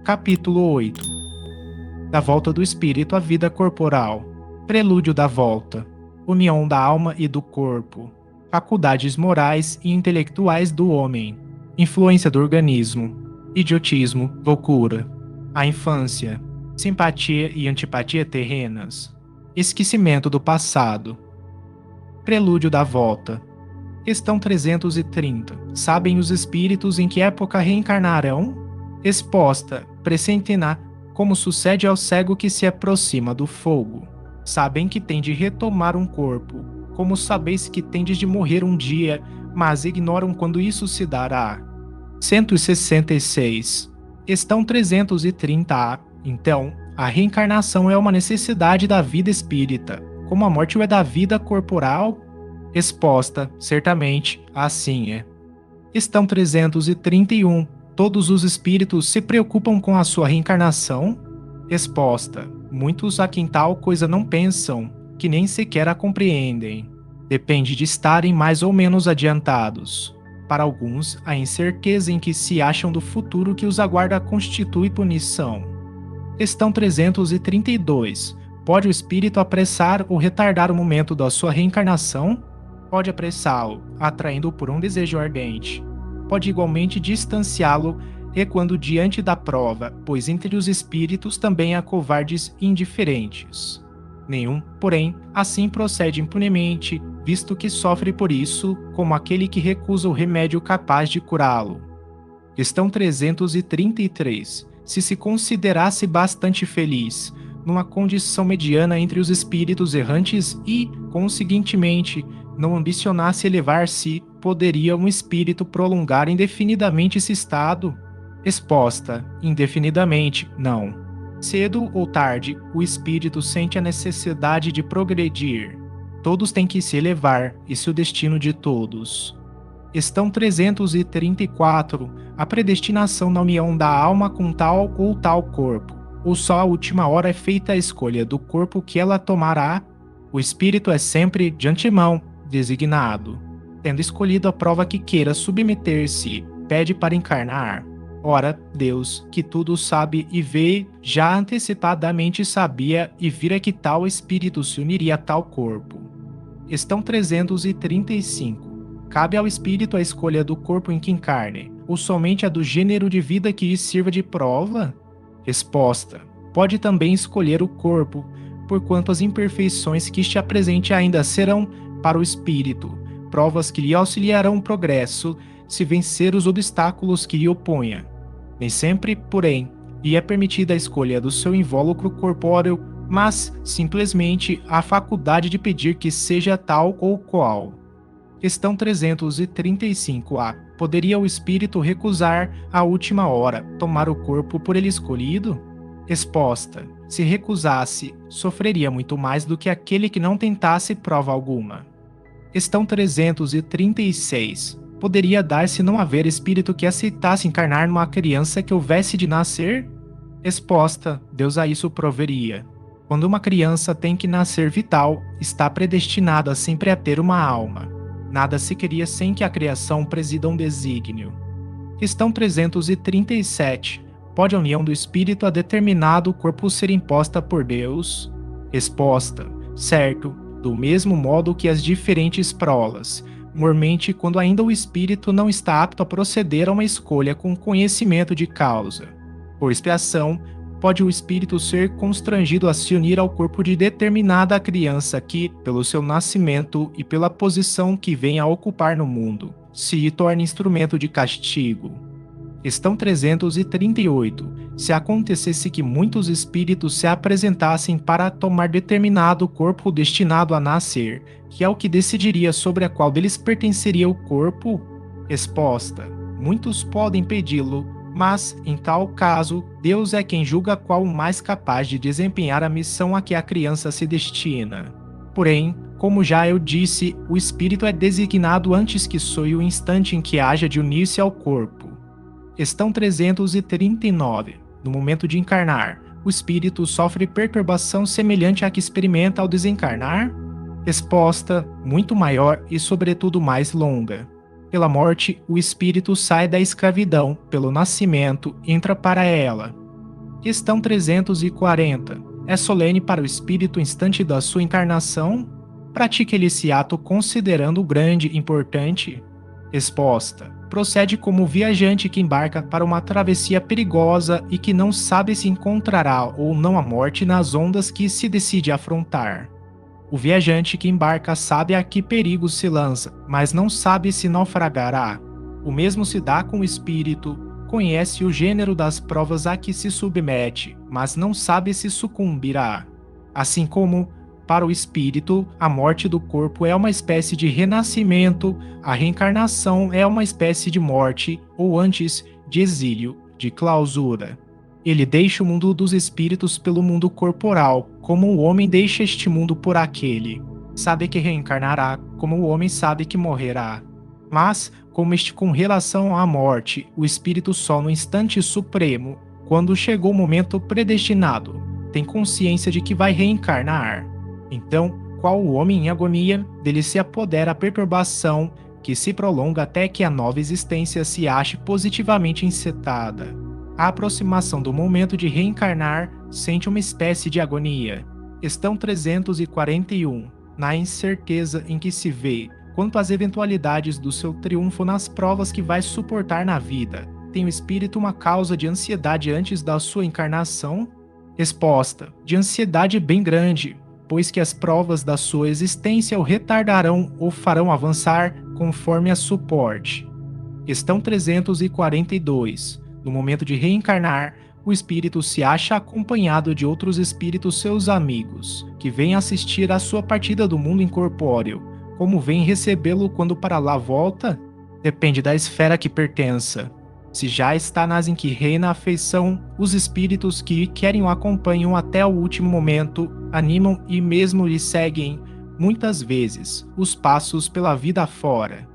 Capítulo 8. Da volta do espírito à vida corporal. Prelúdio da volta. União da alma e do corpo. Faculdades morais e intelectuais do homem. Influência do organismo. Idiotismo, loucura. A infância. Simpatia e antipatia terrenas. Esquecimento do passado. Prelúdio da volta. Questão 330. Sabem os espíritos em que época reencarnarão? Exposta. Pressentirá, como sucede ao cego que se aproxima do fogo. Sabem que tem de retomar um corpo, como sabeis que tendes de morrer um dia, mas ignoram quando isso se dará. 166. Questão 330-A. Então, a reencarnação é uma necessidade da vida espírita, como a morte o é da vida corporal? Resposta: certamente, assim é. Questão 331. Todos os espíritos se preocupam com a sua reencarnação? Resposta: muitos a quem tal coisa não pensam, que nem sequer a compreendem. Depende de estarem mais ou menos adiantados. Para alguns, a incerteza em que se acham do futuro que os aguarda constitui punição. Questão 332. Pode o espírito apressar ou retardar o momento da sua reencarnação? Pode apressá-lo, atraindo-o por um desejo ardente. Pode igualmente distanciá-lo, recuando diante da prova, pois entre os espíritos também há covardes indiferentes. Nenhum, porém, assim procede impunemente, visto que sofre por isso, como aquele que recusa o remédio capaz de curá-lo. Questão 333. Se considerasse bastante feliz, numa condição mediana entre os espíritos errantes e, conseguintemente, não ambicionasse elevar-se, poderia um espírito prolongar indefinidamente esse estado? Resposta: indefinidamente, não. Cedo ou tarde, o espírito sente a necessidade de progredir. Todos têm que se elevar, esse é o destino de todos. Questão 334. A predestinação na união da alma com tal ou tal corpo, ou só a última hora é feita a escolha do corpo que ela tomará? O espírito é sempre, de antemão, designado. Tendo escolhido a prova que queira submeter-se, pede para encarnar. Ora, Deus, que tudo sabe e vê, já antecipadamente sabia e vira que tal espírito se uniria a tal corpo. Questão 335. Cabe ao espírito a escolha do corpo em que encarne, ou somente a do gênero de vida que lhe sirva de prova? Resposta: pode também escolher o corpo, porquanto as imperfeições que este apresente ainda serão, para o espírito, provas que lhe auxiliarão o progresso, se vencer os obstáculos que lhe oponha. Nem sempre, porém, lhe é permitida a escolha do seu invólucro corpóreo, mas, simplesmente, a faculdade de pedir que seja tal ou qual. Questão 335-A. Poderia o espírito recusar, à última hora, tomar o corpo por ele escolhido? Resposta: se recusasse, sofreria muito mais do que aquele que não tentasse prova alguma. Questão 336. Poderia dar-se não haver espírito que aceitasse encarnar numa criança que houvesse de nascer? Resposta: Deus a isso proveria. Quando uma criança tem que nascer vital, está predestinada sempre a ter uma alma. Nada se cria sem que a criação presida um desígnio. Questão 337. Pode a união do espírito a determinado corpo ser imposta por Deus? Resposta: certo, do mesmo modo que as diferentes prolas, mormente quando ainda o espírito não está apto a proceder a uma escolha com conhecimento de causa. Por expiação, pode o espírito ser constrangido a se unir ao corpo de determinada criança que, pelo seu nascimento e pela posição que vem a ocupar no mundo, se lhe torne instrumento de castigo. Questão 338. Se acontecesse que muitos espíritos se apresentassem para tomar determinado corpo destinado a nascer, que é o que decidiria sobre a qual deles pertenceria o corpo? Resposta: muitos podem pedi-lo, mas, em tal caso, Deus é quem julga qual o mais capaz de desempenhar a missão a que a criança se destina. Porém, como já eu disse, o espírito é designado antes que soe o instante em que haja de unir-se ao corpo. Questão 339. No momento de encarnar, o espírito sofre perturbação semelhante à que experimenta ao desencarnar? Resposta: muito maior e, sobretudo, mais longa. Pela morte, o espírito sai da escravidão, pelo nascimento, entra para ela. Questão 340. É solene para o espírito o instante da sua encarnação? Pratica ele esse ato considerando-o grande, importante? Resposta: procede como o viajante que embarca para uma travessia perigosa e que não sabe se encontrará ou não a morte nas ondas que se decide afrontar. O viajante que embarca sabe a que perigo se lança, mas não sabe se naufragará. O mesmo se dá com o espírito, conhece o gênero das provas a que se submete, mas não sabe se sucumbirá. Assim como, para o espírito, a morte do corpo é uma espécie de renascimento, a reencarnação é uma espécie de morte, ou antes, de exílio, de clausura. Ele deixa o mundo dos espíritos pelo mundo corporal, como o homem deixa este mundo por aquele. Sabe que reencarnará, como o homem sabe que morrerá. Mas, como este com relação à morte, o espírito só no instante supremo, quando chegou o momento predestinado, tem consciência de que vai reencarnar. Então, qual o homem em agonia, dele se apodera a perturbação que se prolonga até que a nova existência se ache positivamente encetada. A aproximação do momento de reencarnar sente uma espécie de agonia. Questão 341. Na incerteza em que se vê quanto às eventualidades do seu triunfo nas provas que vai suportar na vida, tem o espírito uma causa de ansiedade antes da sua encarnação? Resposta: de ansiedade bem grande, pois que as provas da sua existência o retardarão ou farão avançar conforme a suporte. Questão 342. No momento de reencarnar, o espírito se acha acompanhado de outros espíritos seus amigos, que vêm assistir à sua partida do mundo incorpóreo. Como vêm recebê-lo quando para lá volta? Depende da esfera que pertença. Se já está nas em que reina a afeição, os espíritos que querem o acompanham até o último momento, animam e mesmo lhe seguem, muitas vezes, os passos pela vida fora.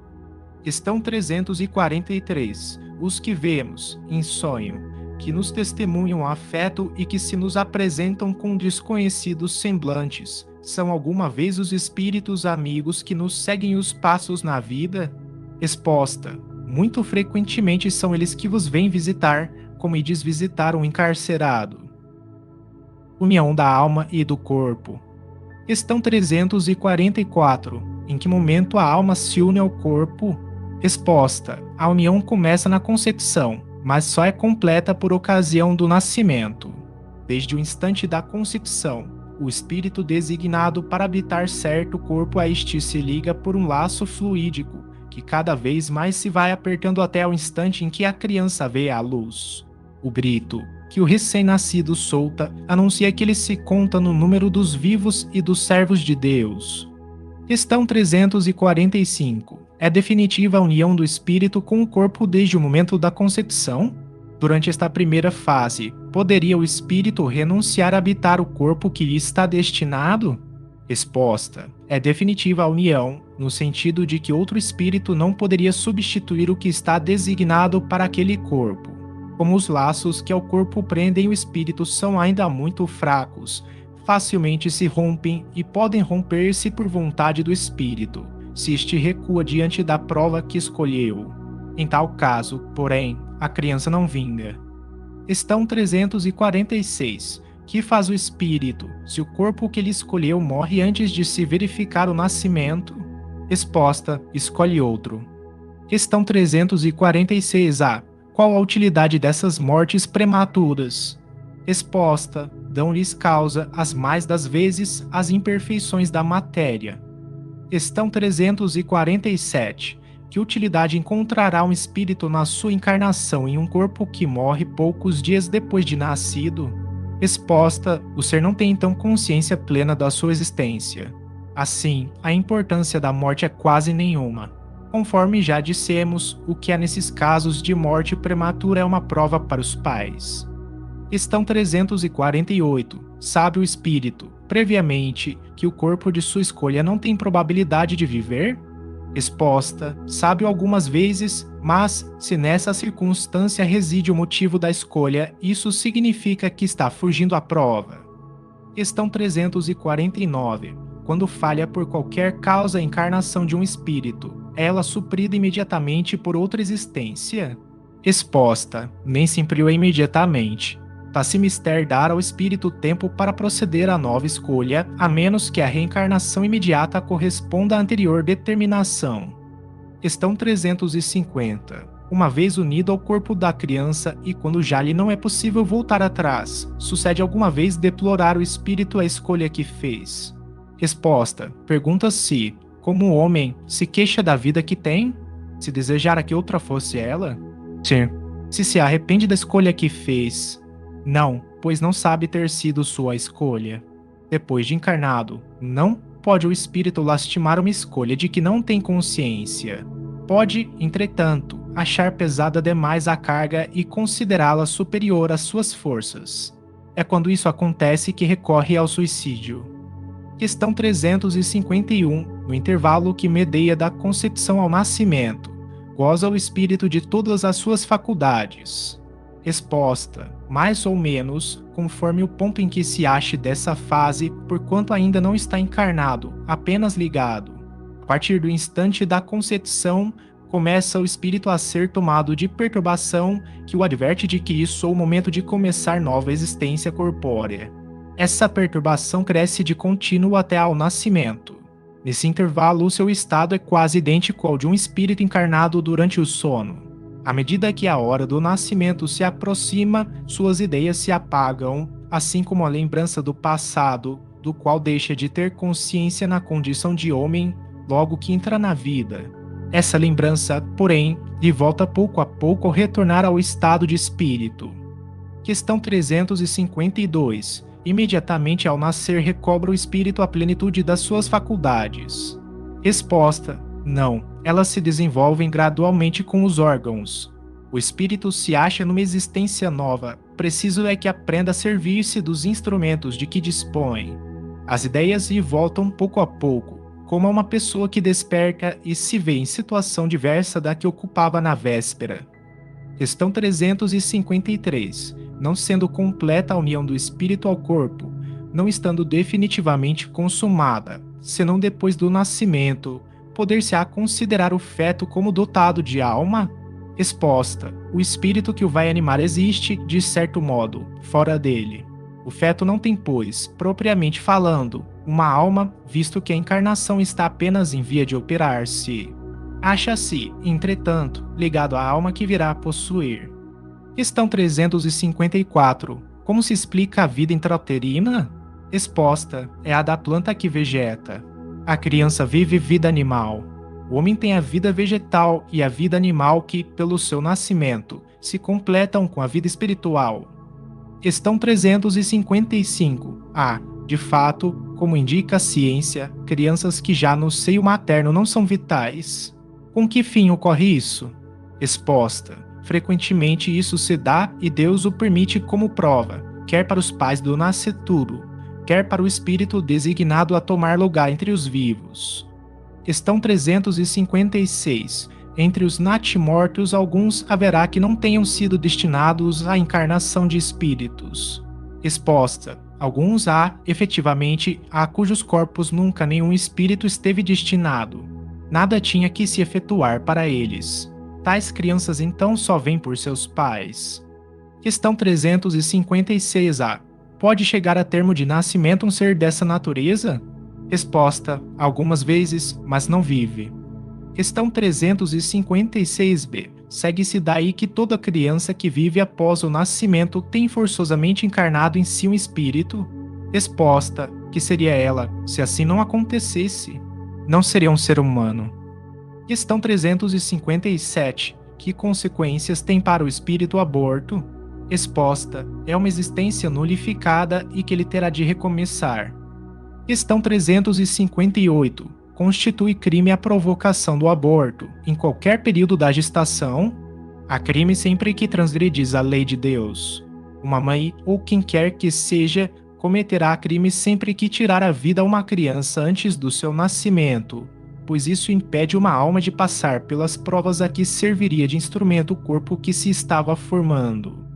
Questão 343. Os que vemos, em sonho, que nos testemunham afeto e que se nos apresentam com desconhecidos semblantes, são alguma vez os espíritos amigos que nos seguem os passos na vida? Resposta: muito frequentemente são eles que vos vêm visitar, como ides visitar um encarcerado. União da alma e do corpo. Questão 344. Em que momento a alma se une ao corpo? Resposta: a união começa na concepção, mas só é completa por ocasião do nascimento. Desde o instante da concepção, o espírito designado para habitar certo corpo a este se liga por um laço fluídico, que cada vez mais se vai apertando até o instante em que a criança vê a luz. O grito que o recém-nascido solta anuncia que ele se conta no número dos vivos e dos servos de Deus. Questão 345. É definitiva a união do espírito com o corpo desde o momento da concepção? Durante esta primeira fase, poderia o espírito renunciar a habitar o corpo que lhe está destinado? Resposta: é definitiva a união, no sentido de que outro espírito não poderia substituir o que está designado para aquele corpo. Como os laços que ao corpo prendem o espírito são ainda muito fracos, facilmente se rompem e podem romper-se por vontade do espírito, se este recua diante da prova que escolheu. Em tal caso, porém, a criança não vinga. Questão 346. Que faz o espírito, se o corpo que ele escolheu morre antes de se verificar o nascimento? Resposta: escolhe outro. Questão 346A. Qual a utilidade dessas mortes prematuras? Resposta: dão-lhes causa, as mais das vezes, as imperfeições da matéria. Questão 347. Que utilidade encontrará um espírito na sua encarnação em um corpo que morre poucos dias depois de nascido? Resposta: o ser não tem então consciência plena da sua existência. Assim, a importância da morte é quase nenhuma. Conforme já dissemos, o que há nesses casos de morte prematura é uma prova para os pais. Questão 348. Sabe o espírito, previamente, que o corpo de sua escolha não tem probabilidade de viver? Resposta: sabe algumas vezes, mas, se nessa circunstância reside o motivo da escolha, isso significa que está fugindo à prova. Questão 349. Quando falha por qualquer causa a encarnação de um espírito, é ela suprida imediatamente por outra existência? Resposta: nem sempre o é imediatamente. Tá-se mister dar ao espírito tempo para proceder à nova escolha, a menos que a reencarnação imediata corresponda à anterior determinação. Questão 350. Uma vez unido ao corpo da criança e quando já lhe não é possível voltar atrás, sucede alguma vez deplorar o espírito a escolha que fez? Resposta. Pergunta-se, como o homem se queixa da vida que tem? Se desejara que outra fosse ela? Sim. Se arrepende da escolha que fez? Não, pois não sabe ter sido sua escolha. Depois de encarnado, não pode o espírito lastimar uma escolha de que não tem consciência. Pode, entretanto, achar pesada demais a carga e considerá-la superior às suas forças. É quando isso acontece que recorre ao suicídio. Questão 351. No intervalo que medeia da concepção ao nascimento, goza o espírito de todas as suas faculdades? Resposta. Mais ou menos, conforme o ponto em que se ache dessa fase, porquanto ainda não está encarnado, apenas ligado. A partir do instante da concepção, começa o espírito a ser tomado de perturbação que o adverte de que isso é o momento de começar nova existência corpórea. Essa perturbação cresce de contínuo até ao nascimento. Nesse intervalo, o seu estado é quase idêntico ao de um espírito encarnado durante o sono. À medida que a hora do nascimento se aproxima, suas ideias se apagam, assim como a lembrança do passado, do qual deixa de ter consciência na condição de homem logo que entra na vida. Essa lembrança, porém, lhe volta pouco a pouco ao retornar ao estado de espírito. Questão 352. Imediatamente ao nascer recobra o espírito a plenitude das suas faculdades? Resposta. Não, elas se desenvolvem gradualmente com os órgãos. O espírito se acha numa existência nova, preciso é que aprenda a servir-se dos instrumentos de que dispõe. As ideias lhe voltam pouco a pouco, como a uma pessoa que desperta e se vê em situação diversa da que ocupava na véspera. Questão 353. Não sendo completa a união do espírito ao corpo, não estando definitivamente consumada, senão depois do nascimento, poder-se-á considerar o feto como dotado de alma? Resposta. O espírito que o vai animar existe, de certo modo, fora dele. O feto não tem, pois, propriamente falando, uma alma, visto que a encarnação está apenas em via de operar-se. Acha-se, entretanto, ligado à alma que virá a possuir. Questão 354. Como se explica a vida intrauterina? Resposta. É a da planta que vegeta. A criança vive vida animal. O homem tem a vida vegetal e a vida animal que, pelo seu nascimento, se completam com a vida espiritual. Questão 355. De fato, como indica a ciência, crianças que já no seio materno não são vitais. Com que fim ocorre isso? Resposta. Frequentemente isso se dá e Deus o permite como prova, quer para os pais do nascituro, quer para o espírito designado a tomar lugar entre os vivos. Questão 356. Entre os natimortos, alguns haverá que não tenham sido destinados à encarnação de espíritos. Resposta. Alguns há, efetivamente, a cujos corpos nunca nenhum espírito esteve destinado. Nada tinha que se efetuar para eles. Tais crianças então só vêm por seus pais. Questão 356a. Pode chegar a termo de nascimento um ser dessa natureza? Resposta. Algumas vezes, mas não vive. Questão 356b. Segue-se daí que toda criança que vive após o nascimento tem forçosamente encarnado em si um espírito? Resposta. Que seria ela, se assim não acontecesse? Não seria um ser humano. Questão 357. Que consequências tem para o espírito o aborto? Resposta. É uma existência nulificada e que ele terá de recomeçar. Questão 358. Constitui crime a provocação do aborto, em qualquer período da gestação? Há crime sempre que transgredis a lei de Deus. Uma mãe, ou quem quer que seja, cometerá crime sempre que tirar a vida a uma criança antes do seu nascimento, pois isso impede uma alma de passar pelas provas a que serviria de instrumento o corpo que se estava formando.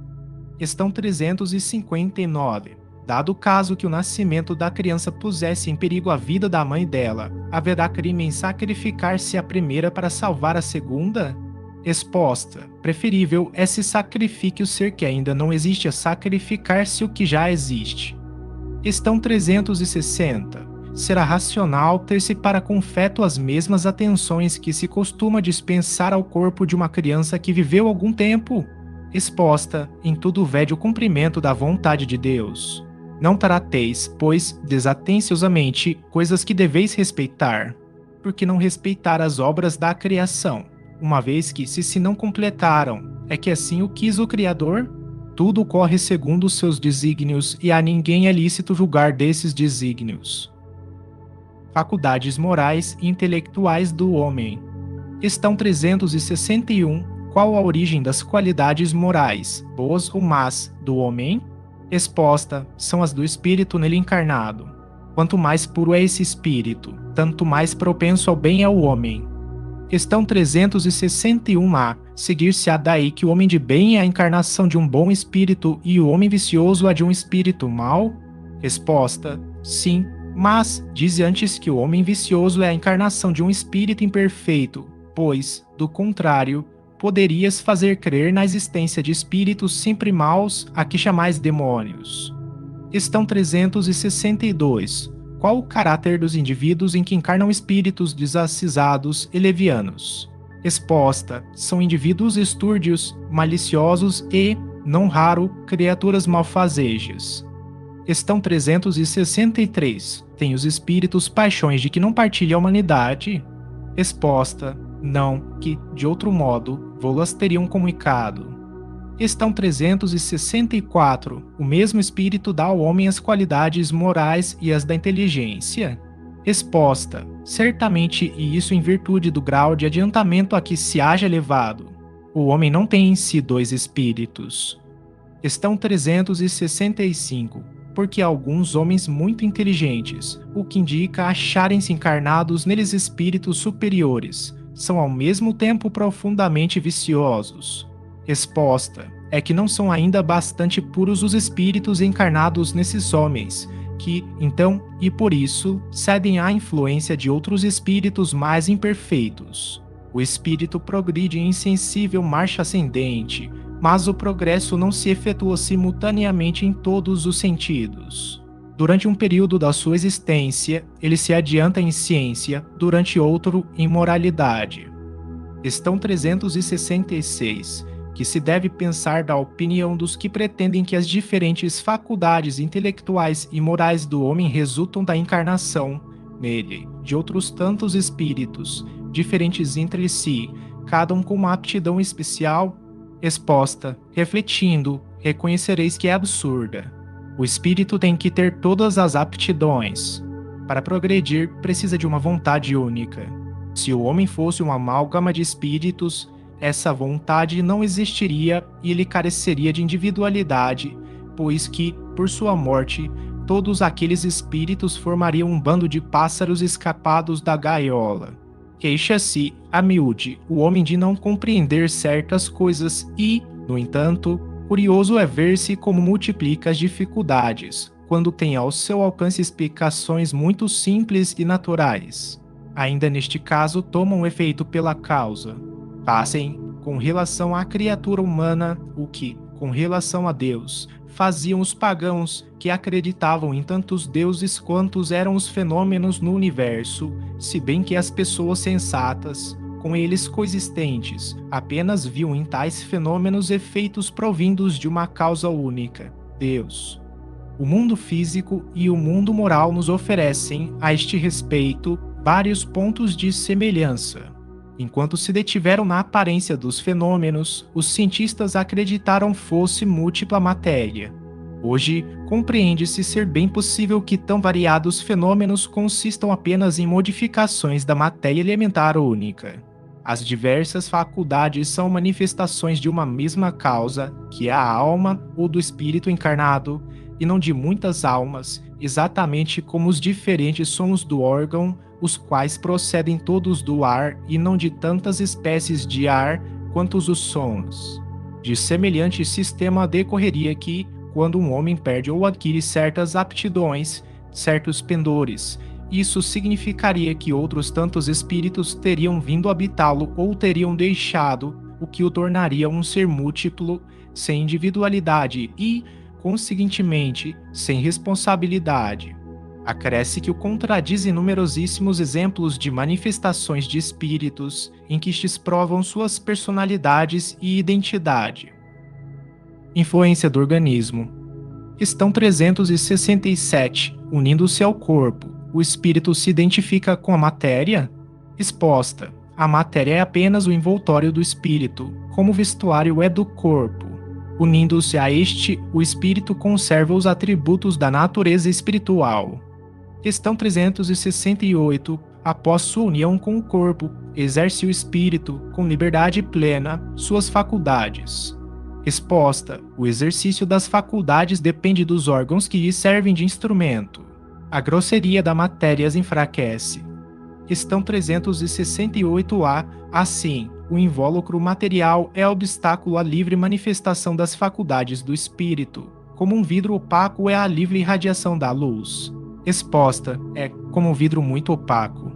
Questão 359. Dado o caso que o nascimento da criança pusesse em perigo a vida da mãe dela, haverá crime em sacrificar-se a primeira para salvar a segunda? Exposta. Preferível é se sacrifique o ser que ainda não existe a sacrificar-se o que já existe. Questão 360. Será racional ter-se para com feto as mesmas atenções que se costuma dispensar ao corpo de uma criança que viveu algum tempo? Exposta. Em tudo vede o cumprimento da vontade de Deus. Não trateis, pois, desatenciosamente, coisas que deveis respeitar, porque não respeitar as obras da criação, uma vez que, se não completaram, é que assim o quis o Criador? Tudo corre segundo os seus desígnios, e a ninguém é lícito julgar desses desígnios. Faculdades morais e intelectuais do homem. Questão 361. Qual a origem das qualidades morais, boas ou más, do homem? Resposta: são as do espírito nele encarnado. Quanto mais puro é esse espírito, tanto mais propenso ao bem é o homem. Questão 361a. Seguir-se-á daí que o homem de bem é a encarnação de um bom espírito e o homem vicioso é de um espírito mau? Resposta: sim, mas diz antes que o homem vicioso é a encarnação de um espírito imperfeito, pois, do contrário, poderias fazer crer na existência de espíritos sempre maus a que chamais demônios. Questão 362. Qual o caráter dos indivíduos em que encarnam espíritos desacisados e levianos? Resposta: são indivíduos estúrdios, maliciosos e, não raro, criaturas malfazejas. Questão 363. Tem os espíritos paixões de que não partilha a humanidade? Resposta: não, que, de outro modo, vô-las teriam comunicado. Questão 364. O mesmo espírito dá ao homem as qualidades morais e as da inteligência? Resposta: certamente, e isso em virtude do grau de adiantamento a que se haja levado. O homem não tem em si dois espíritos. Questão 365. Porque alguns homens muito inteligentes, o que indica acharem-se encarnados neles espíritos superiores, são ao mesmo tempo profundamente viciosos. Resposta: é que não são ainda bastante puros os espíritos encarnados nesses homens, que, então, e por isso, cedem à influência de outros espíritos mais imperfeitos. O espírito progride em insensível marcha ascendente, mas o progresso não se efetua simultaneamente em todos os sentidos. Durante um período da sua existência, ele se adianta em ciência, durante outro em moralidade. Questão 366. Que se deve pensar da opinião dos que pretendem que as diferentes faculdades intelectuais e morais do homem resultam da encarnação, nele, de outros tantos espíritos, diferentes entre si, cada um com uma aptidão especial? Resposta: refletindo, reconhecereis que é absurda. O espírito tem que ter todas as aptidões. Para progredir, precisa de uma vontade única. Se o homem fosse uma amálgama de espíritos, essa vontade não existiria e ele careceria de individualidade, pois que, por sua morte, todos aqueles espíritos formariam um bando de pássaros escapados da gaiola. Queixa-se, a miúde, o homem de não compreender certas coisas e, no entanto, curioso é ver-se como multiplica as dificuldades, quando tem ao seu alcance explicações muito simples e naturais. Ainda neste caso tomam efeito pela causa. Fazem, com relação à criatura humana, o que, com relação a Deus, faziam os pagãos que acreditavam em tantos deuses quantos eram os fenômenos no universo, se bem que as pessoas sensatas, com eles coexistentes, apenas viam em tais fenômenos efeitos provindos de uma causa única, Deus. O mundo físico e o mundo moral nos oferecem, a este respeito, vários pontos de semelhança. Enquanto se detiveram na aparência dos fenômenos, os cientistas acreditaram fosse múltipla matéria. Hoje, compreende-se ser bem possível que tão variados fenômenos consistam apenas em modificações da matéria elementar única. As diversas faculdades são manifestações de uma mesma causa, que é a alma ou do espírito encarnado, e não de muitas almas, exatamente como os diferentes sons do órgão, os quais procedem todos do ar e não de tantas espécies de ar quantos os sons. De semelhante sistema decorreria que, quando um homem perde ou adquire certas aptidões, certos pendores, isso significaria que outros tantos espíritos teriam vindo habitá-lo ou teriam deixado, o que o tornaria um ser múltiplo, sem individualidade e, conseguintemente, sem responsabilidade. Acresce que o contradizem numerosíssimos exemplos de manifestações de espíritos em que estes provam suas personalidades e identidade. Influência do organismo. Questão 367. Unindo-se ao corpo, o espírito se identifica com a matéria? Resposta. A matéria é apenas o envoltório do espírito, como o vestuário é do corpo. Unindo-se a este, o espírito conserva os atributos da natureza espiritual. Questão 368. Após sua união com o corpo, exerce o espírito, com liberdade plena, suas faculdades. Resposta. O exercício das faculdades depende dos órgãos que lhe servem de instrumento. A grosseria da matéria as enfraquece. Questão 368-A. Assim, o invólucro material é obstáculo à livre manifestação das faculdades do espírito, como um vidro opaco é a livre irradiação da luz. Resposta. É como um vidro muito opaco.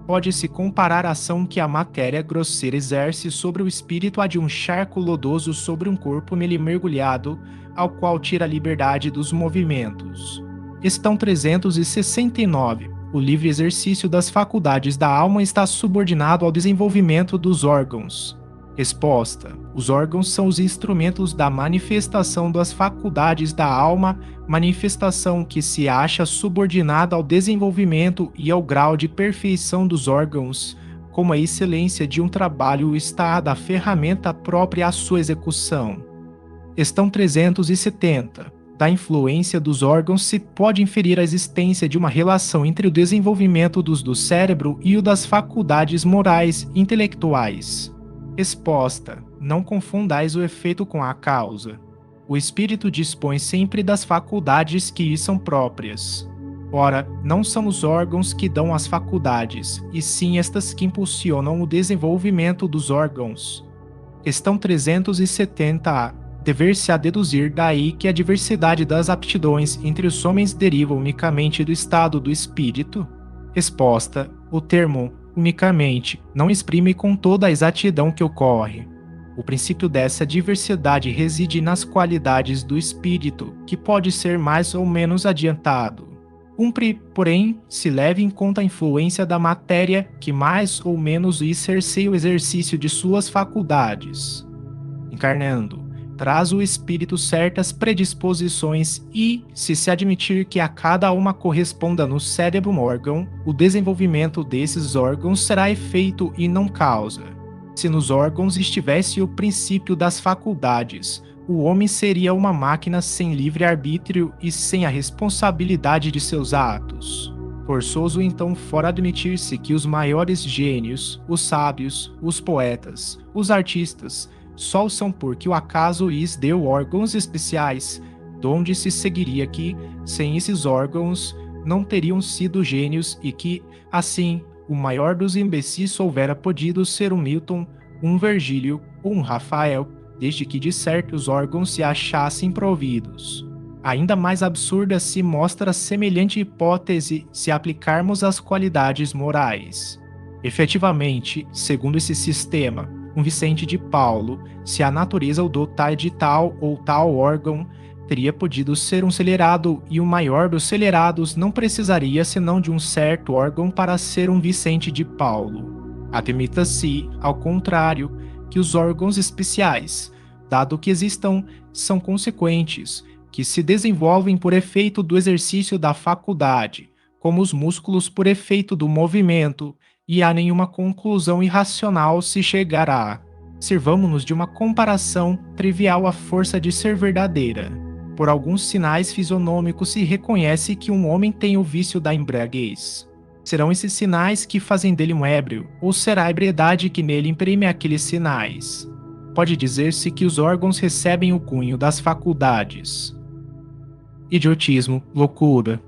Pode-se comparar a ação que a matéria grosseira exerce sobre o espírito à de um charco lodoso sobre um corpo nele mergulhado, ao qual tira a liberdade dos movimentos. Questão 369. O livre exercício das faculdades da alma está subordinado ao desenvolvimento dos órgãos. Resposta. Os órgãos são os instrumentos da manifestação das faculdades da alma, manifestação que se acha subordinada ao desenvolvimento e ao grau de perfeição dos órgãos, como a excelência de um trabalho está da ferramenta própria à sua execução. Questão 370. Da influência dos órgãos se pode inferir a existência de uma relação entre o desenvolvimento do cérebro e o das faculdades morais e intelectuais. Resposta. Não confundais o efeito com a causa. O espírito dispõe sempre das faculdades que lhe são próprias. Ora, não são os órgãos que dão as faculdades, e sim estas que impulsionam o desenvolvimento dos órgãos. Questão 370-A. Dever-se-á deduzir daí que a diversidade das aptidões entre os homens deriva unicamente do estado do espírito? Resposta. O termo unicamente não exprime com toda a exatidão que ocorre. O princípio dessa diversidade reside nas qualidades do espírito, que pode ser mais ou menos adiantado. Cumpre, porém, se leve em conta a influência da matéria, que mais ou menos lhe cerceia o exercício de suas faculdades. Encarnando, traz o espírito certas predisposições e, se admitir que a cada uma corresponda no cérebro um órgão, o desenvolvimento desses órgãos será efeito e não causa. Se nos órgãos estivesse o princípio das faculdades, o homem seria uma máquina sem livre-arbítrio e sem a responsabilidade de seus atos. Forçoso então fora admitir-se que os maiores gênios, os sábios, os poetas, os artistas, só são porque o acaso lhes deu órgãos especiais, donde se seguiria que, sem esses órgãos, não teriam sido gênios e que, assim, o maior dos imbecis houvera podido ser um Milton, um Virgílio ou um Rafael, desde que de certo os órgãos se achassem providos. Ainda mais absurda se mostra semelhante hipótese se aplicarmos às qualidades morais. Efetivamente, segundo esse sistema, um Vicente de Paulo, se a natureza o dotar de tal ou tal órgão, teria podido ser um celerado, e o maior dos celerados não precisaria senão de um certo órgão para ser um Vicente de Paulo. Admita-se, ao contrário, que os órgãos especiais, dado que existam, são consequentes, que se desenvolvem por efeito do exercício da faculdade, como os músculos por efeito do movimento, e a nenhuma conclusão irracional se chegará. Sirvamo-nos de uma comparação trivial à força de ser verdadeira. Por alguns sinais fisionômicos se reconhece que um homem tem o vício da embriaguez. Serão esses sinais que fazem dele um ébrio, ou será a ebriedade que nele imprime aqueles sinais? Pode dizer-se que os órgãos recebem o cunho das faculdades. Idiotismo, loucura.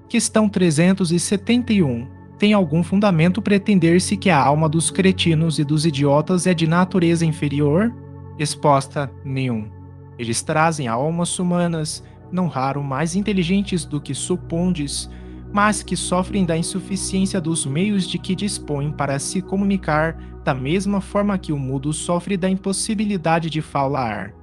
Questão 371. Tem algum fundamento pretender-se que a alma dos cretinos e dos idiotas é de natureza inferior? Resposta: nenhum. Eles trazem almas humanas, não raro mais inteligentes do que supondes, mas que sofrem da insuficiência dos meios de que dispõem para se comunicar, da mesma forma que o mudo sofre da impossibilidade de falar.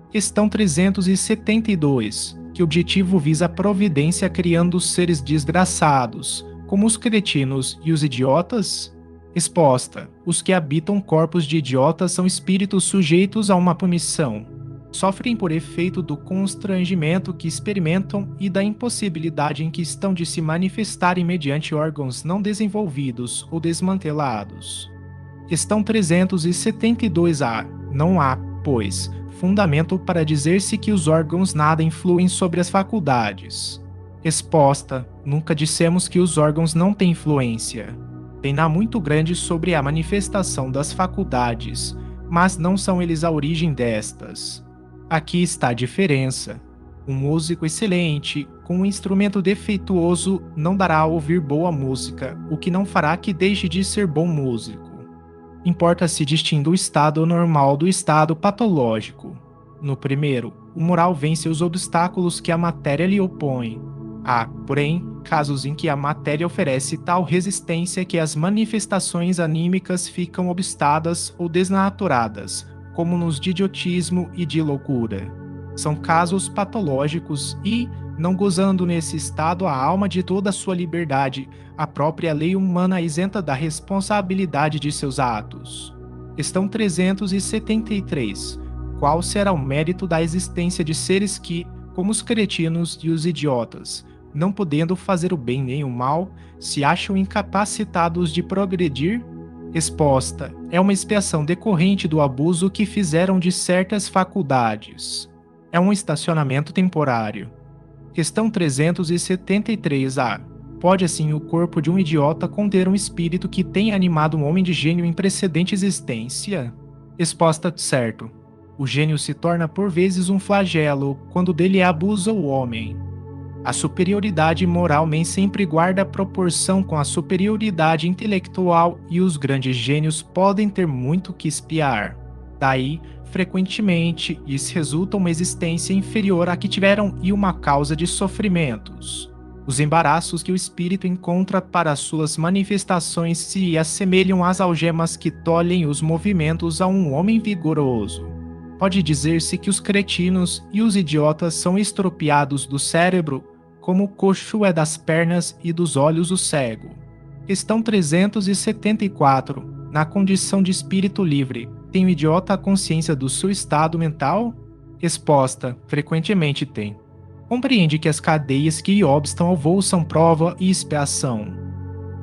Questão 372. Que objetivo visa a providência criando os seres desgraçados, como os cretinos e os idiotas? Resposta: os que habitam corpos de idiotas são espíritos sujeitos a uma punição. Sofrem por efeito do constrangimento que experimentam e da impossibilidade em que estão de se manifestarem mediante órgãos não desenvolvidos ou desmantelados. Questão 372-A. Não há, pois, fundamento para dizer-se que os órgãos nada influem sobre as faculdades. Resposta: nunca dissemos que os órgãos não têm influência. Pena muito grande sobre a manifestação das faculdades, mas não são eles a origem destas. Aqui está a diferença. Um músico excelente, com um instrumento defeituoso, não dará a ouvir boa música, o que não fará que deixe de ser bom músico. Importa-se distinguir o estado normal do estado patológico. No primeiro, o moral vence os obstáculos que a matéria lhe opõe. Há, porém, casos em que a matéria oferece tal resistência que as manifestações anímicas ficam obstadas ou desnaturadas, como nos de idiotismo e de loucura. São casos patológicos e, não gozando nesse estado a alma de toda a sua liberdade, a própria lei humana isenta da responsabilidade de seus atos. Questão 373. Qual será o mérito da existência de seres que, como os cretinos e os idiotas, não podendo fazer o bem nem o mal, se acham incapacitados de progredir? Resposta: é uma expiação decorrente do abuso que fizeram de certas faculdades. É um estacionamento temporário. Questão 373-A. Pode assim o corpo de um idiota conter um espírito que tenha animado um homem de gênio em precedente existência? Resposta: certo. O gênio se torna por vezes um flagelo quando dele abusa o homem. A superioridade moral nem sempre guarda proporção com a superioridade intelectual e os grandes gênios podem ter muito que espiar. Daí, frequentemente, isso resulta uma existência inferior à que tiveram e uma causa de sofrimentos. Os embaraços que o espírito encontra para suas manifestações se assemelham às algemas que tolhem os movimentos a um homem vigoroso. Pode dizer-se que os cretinos e os idiotas são estropiados do cérebro, como o coxo é das pernas e dos olhos o cego. Questão 374. Na condição de espírito livre, tem o idiota a consciência do seu estado mental? Resposta: frequentemente tem. Compreende que as cadeias que lhe obstam ao voo são prova e expiação.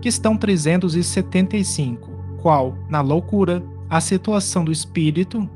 Questão 375. Qual, na loucura, a situação do espírito?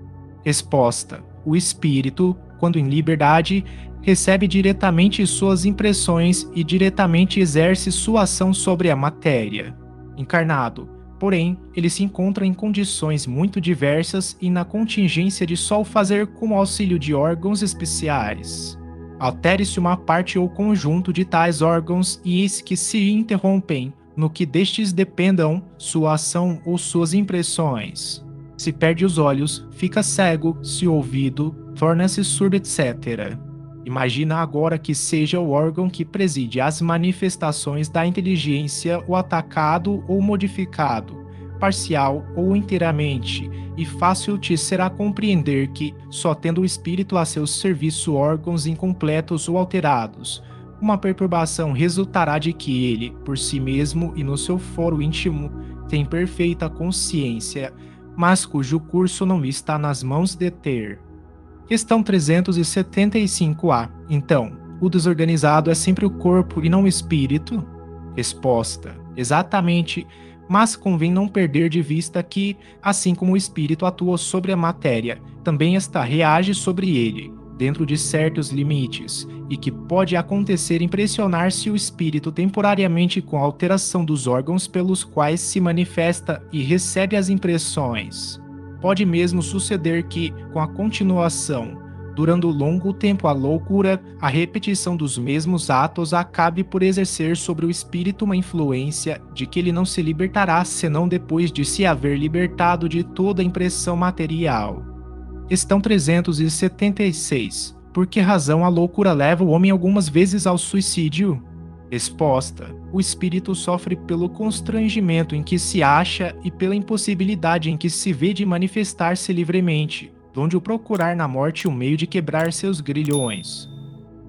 Resposta: o espírito, quando em liberdade, recebe diretamente suas impressões e diretamente exerce sua ação sobre a matéria. Encarnado, porém, ele se encontra em condições muito diversas e na contingência de só o fazer com o auxílio de órgãos especiais. Altere-se uma parte ou conjunto de tais órgãos e eis que se interrompem, no que destes dependam sua ação ou suas impressões. Se perde os olhos, fica cego, se o ouvido, torna-se surdo, etc. Imagina agora que seja o órgão que preside as manifestações da inteligência o atacado ou modificado, parcial ou inteiramente, e fácil te será compreender que, só tendo o espírito a seu serviço órgãos incompletos ou alterados, uma perturbação resultará de que ele, por si mesmo e no seu foro íntimo, tem perfeita consciência, mas cujo curso não está nas mãos de ter. Questão 375-A. Então, o desorganizado é sempre o corpo e não o espírito? Resposta: exatamente, mas convém não perder de vista que, assim como o espírito atua sobre a matéria, também esta reage sobre ele, dentro de certos limites, e que pode acontecer impressionar-se o espírito temporariamente com a alteração dos órgãos pelos quais se manifesta e recebe as impressões. Pode mesmo suceder que, com a continuação, durando longo tempo a loucura, a repetição dos mesmos atos acabe por exercer sobre o espírito uma influência de que ele não se libertará senão depois de se haver libertado de toda a impressão material. Questão 376. Por que razão a loucura leva o homem algumas vezes ao suicídio? Exposta, o espírito sofre pelo constrangimento em que se acha e pela impossibilidade em que se vê de manifestar-se livremente, donde o procurar na morte o meio de quebrar seus grilhões.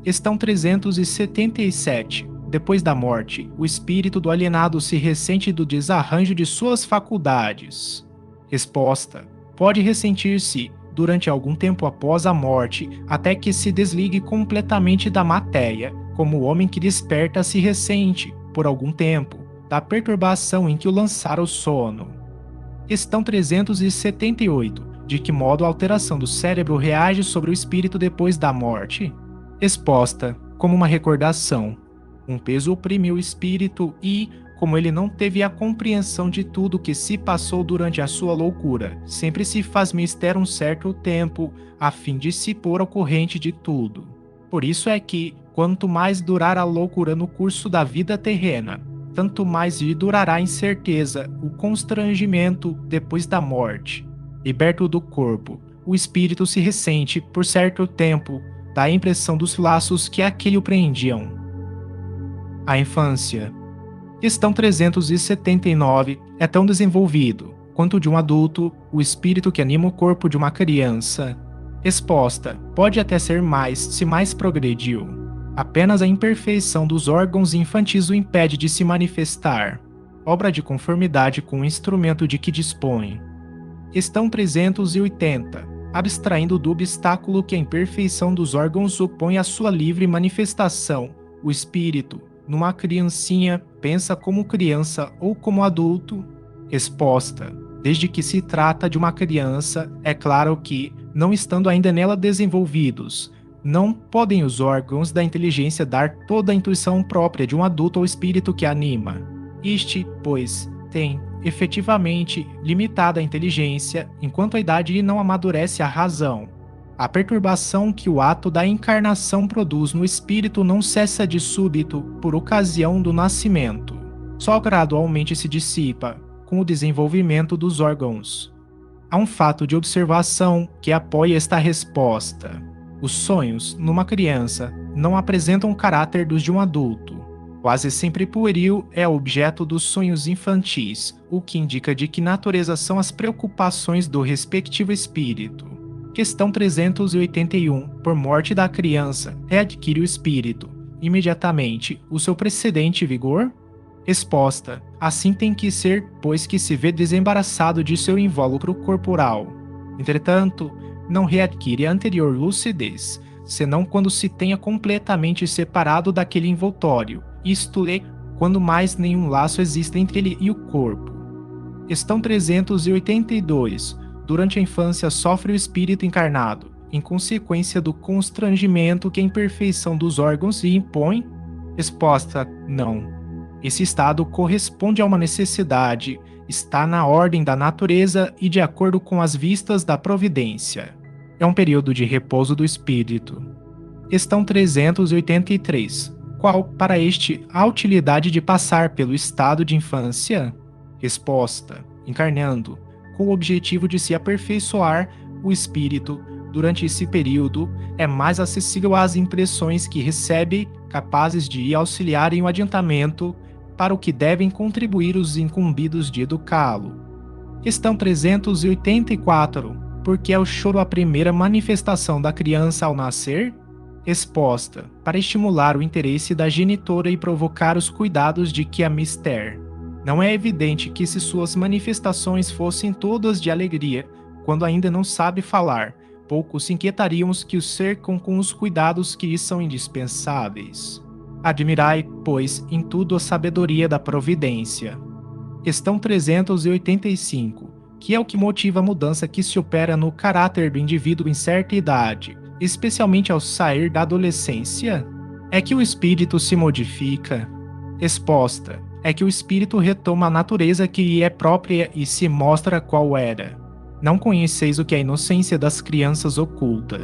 Questão 377. Depois da morte, o espírito do alienado se ressente do desarranjo de suas faculdades. Resposta: pode ressentir-se durante algum tempo após a morte, até que se desligue completamente da matéria, como o homem que desperta se ressente, por algum tempo, da perturbação em que o lançara o sono. Questão 378. De que modo a alteração do cérebro reage sobre o espírito depois da morte? Exposta, como uma recordação. Um peso oprime o espírito e, como ele não teve a compreensão de tudo que se passou durante a sua loucura, sempre se faz mister um certo tempo, a fim de se pôr ao corrente de tudo. Por isso é que, quanto mais durar a loucura no curso da vida terrena, tanto mais lhe durará a incerteza, o constrangimento depois da morte. Liberto do corpo, o espírito se ressente, por certo tempo, da impressão dos laços que aquele o prendiam. A infância. Questão 379 é tão desenvolvido quanto de um adulto o espírito que anima o corpo de uma criança. Exposta, pode até ser mais se mais progrediu. Apenas a imperfeição dos órgãos infantis o impede de se manifestar, obra de conformidade com o instrumento de que dispõe. Questão 380. Abstraindo do obstáculo que a imperfeição dos órgãos opõe à sua livre manifestação, o espírito, numa criancinha, pensa como criança ou como adulto? Resposta: desde que se trata de uma criança, é claro que, não estando ainda nela desenvolvidos, não podem os órgãos da inteligência dar toda a intuição própria de um adulto ao espírito que anima. Este, pois, tem, efetivamente, limitada a inteligência, enquanto a idade lhe não amadurece a razão. A perturbação que o ato da encarnação produz no espírito não cessa de súbito por ocasião do nascimento. Só gradualmente se dissipa, com o desenvolvimento dos órgãos. Há um fato de observação que apoia esta resposta. Os sonhos, numa criança, não apresentam o caráter dos de um adulto. Quase sempre pueril é objeto dos sonhos infantis, o que indica de que natureza são as preocupações do respectivo espírito. Questão 381. Por morte da criança, readquire o espírito, imediatamente, o seu precedente vigor? Resposta: assim tem que ser, pois que se vê desembaraçado de seu invólucro corporal. Entretanto, não readquire a anterior lucidez, senão quando se tenha completamente separado daquele envoltório, isto é, quando mais nenhum laço existe entre ele e o corpo. Questão 382. Durante a infância sofre o espírito encarnado, em consequência do constrangimento que a imperfeição dos órgãos lhe impõe? Resposta: não. Esse estado corresponde a uma necessidade, está na ordem da natureza e de acordo com as vistas da providência. É um período de repouso do espírito. Questão 383. Qual, para este, a utilidade de passar pelo estado de infância? Resposta: encarnando, com o objetivo de se aperfeiçoar, o espírito, durante esse período, é mais acessível às impressões que recebe, capazes de auxiliar em um adiantamento, para o que devem contribuir os incumbidos de educá-lo. Questão 384. Por que é o choro a primeira manifestação da criança ao nascer? Resposta: para estimular o interesse da genitora e provocar os cuidados de que a mister. Não é evidente que se suas manifestações fossem todas de alegria, quando ainda não sabe falar, pouco se inquietariam os que o cercam com os cuidados que lhes são indispensáveis. Admirai, pois, em tudo a sabedoria da providência. Questão 385. Que é o que motiva a mudança que se opera no caráter do indivíduo em certa idade, especialmente ao sair da adolescência? É que o espírito se modifica? Resposta: é que o espírito retoma a natureza que lhe é própria e se mostra qual era. Não conheceis o que a inocência das crianças oculta.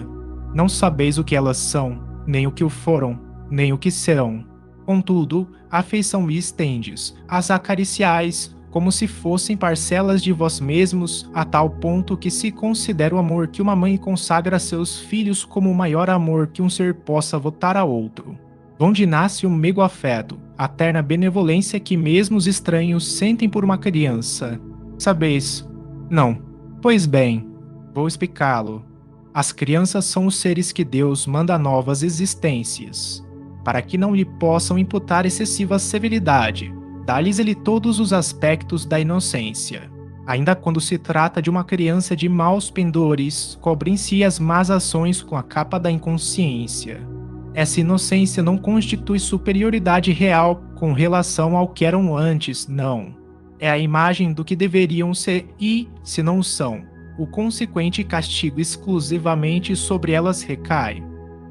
Não sabeis o que elas são, nem o que o foram, nem o que serão. Contudo, a afeição me estendes, as acariciais, como se fossem parcelas de vós mesmos, a tal ponto que se considera o amor que uma mãe consagra a seus filhos como o maior amor que um ser possa votar a outro. Donde nasce o meigo afeto, a terna benevolência que mesmo os estranhos sentem por uma criança. Sabeis? Não. Pois bem, vou explicá-lo. As crianças são os seres que Deus manda novas existências, para que não lhe possam imputar excessiva severidade. Dá-lhes ele todos os aspectos da inocência. Ainda quando se trata de uma criança de maus pendores, cobrem-se as más ações com a capa da inconsciência. Essa inocência não constitui superioridade real com relação ao que eram antes, não. É a imagem do que deveriam ser e, se não são, o consequente castigo exclusivamente sobre elas recai.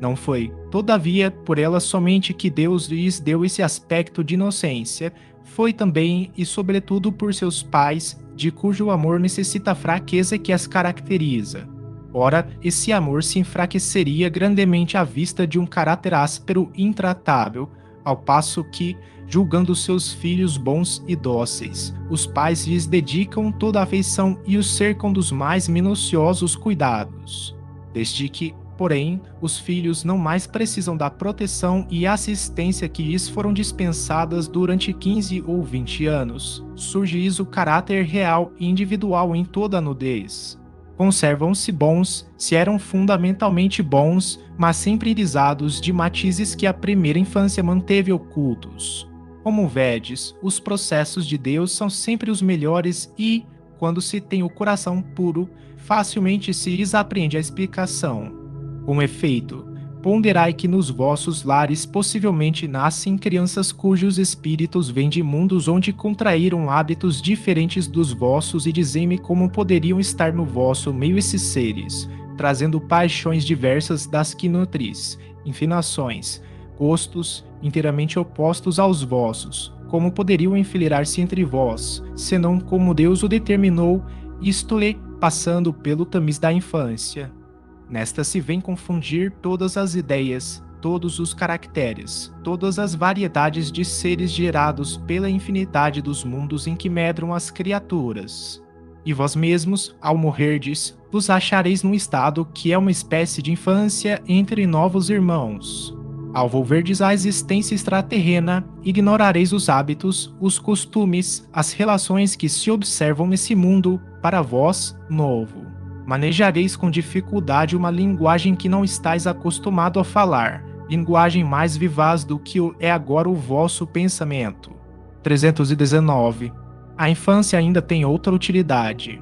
Não foi, todavia, por elas somente que Deus lhes deu esse aspecto de inocência, foi também e sobretudo por seus pais, de cujo amor necessita a fraqueza que as caracteriza. Ora, esse amor se enfraqueceria grandemente à vista de um caráter áspero e intratável, ao passo que, julgando seus filhos bons e dóceis, os pais lhes dedicam toda a afeição e os cercam dos mais minuciosos cuidados. Desde que, porém, os filhos não mais precisam da proteção e assistência que lhes foram dispensadas durante 15 ou 20 anos, surge-lhes o caráter real e individual em toda a nudez. Conservam-se bons, se eram fundamentalmente bons, mas sempre irisados de matizes que a primeira infância manteve ocultos. Como vedes, os processos de Deus são sempre os melhores e, quando se tem o coração puro, facilmente se lhes apreende a explicação. Com efeito, ponderai que nos vossos lares possivelmente nascem crianças cujos espíritos vêm de mundos onde contraíram hábitos diferentes dos vossos e dizei-me como poderiam estar no vosso meio esses seres, trazendo paixões diversas das que nutris, inclinações, gostos inteiramente opostos aos vossos, como poderiam enfileirar-se entre vós, senão como Deus o determinou, isto-lhe, passando pelo tamiz da infância. Nesta se vem confundir todas as ideias, todos os caracteres, todas as variedades de seres gerados pela infinidade dos mundos em que medram as criaturas. E vós mesmos, ao morrerdes, vos achareis num estado que é uma espécie de infância entre novos irmãos. Ao volverdes à existência extraterrena, ignorareis os hábitos, os costumes, as relações que se observam nesse mundo, para vós, novo. Manejareis com dificuldade uma linguagem que não estáis acostumado a falar, linguagem mais vivaz do que é agora o vosso pensamento. 319. A infância ainda tem outra utilidade.